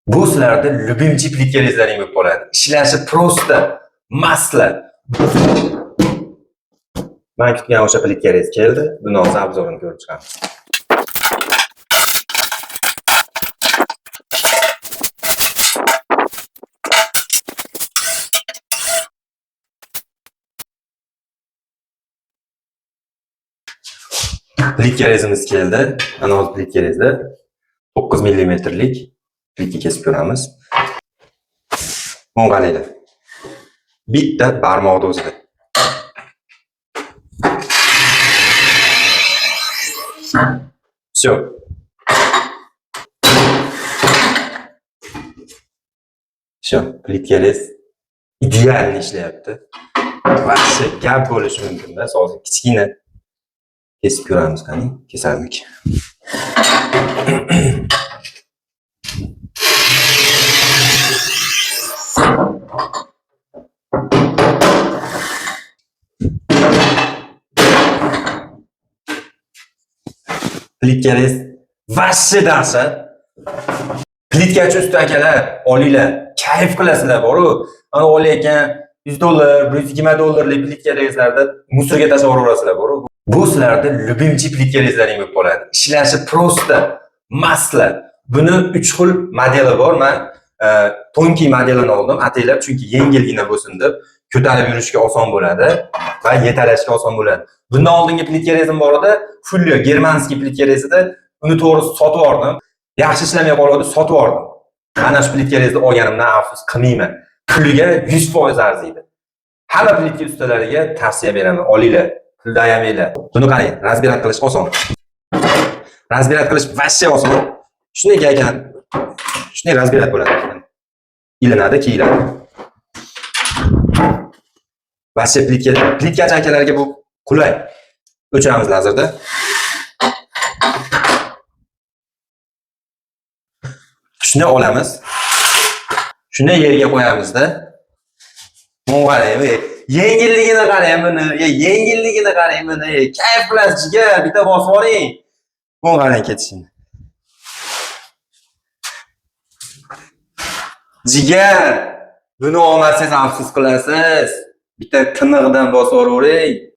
Bu sizlarda любимчий plitkalaringiz bo'lib qoladi. Ishlashi prosta, masla. Men kutgan o'sha plitkaringiz keldi. Buni hozir obzorini ko'rib chiqamiz. Plitkaringiz keldi. Ana hozir plitkaringizda 9 mm'lik plitka kesib ko'ramiz. O'ng'alaydi. Bitta barmoqda o'zida. Всё. Всё, plitkangiz ideal ishlayapti. Vaqti gap bo'lishi mumkin emas. Hozir kichkina kesib ko'ramiz qani, kesalmik. Plitkangiz vashshi dahshat. Plitkachi usta akalar, olinglar, kayf qilasizlar, boru. Ana olayotgan $100, $120 plitkaringizlarda musorga tashlab yuborasizlar, boru. Bu sizlarda любимчий plitkalaring bo'lib qoladi. Ishlashi prosta, masla. Buni 3 xil modeli bor. Men tonki modelini oldim, ataylab, chunki yengilgina bo'lsin deb, ko'tarib yurishga oson bo'ladi va yetalashga oson bo'ladi. Bundan oldingi plitkaringiz bor edi, Fulyo germanskiy plitkaringizda uni to'g'risi sotib oldim. Yaxshi ishlamay qoldi, sotib oldim. Mana shu plitkaringizni olganimdan afsus qilmayman. Puliga 100% arziydi. Hamma plitka ustalariga tavsiya beraman, olinglar. Puldan yemaylar. Buni qarang, razbirat qilish oson. Razbirat qilish vashshi oson. Shunday ekan, shunday razbirat bo'ladi. Ilinadi, kiyiladi. Vashshi plitkachi akalarga bu qulay. O'chiramiz lazerda. Shuni olamiz. Shuni yerga qo'yamizda. Qarang, yengilligini qarang buni. Yengilligini qarang buni. Kayf bilan jigar, bitta bosib oling. Bu qarang ketishini. Jigar, buni olmasangiz afsus qilasiz. Bitta tinig'idan bosib olavering.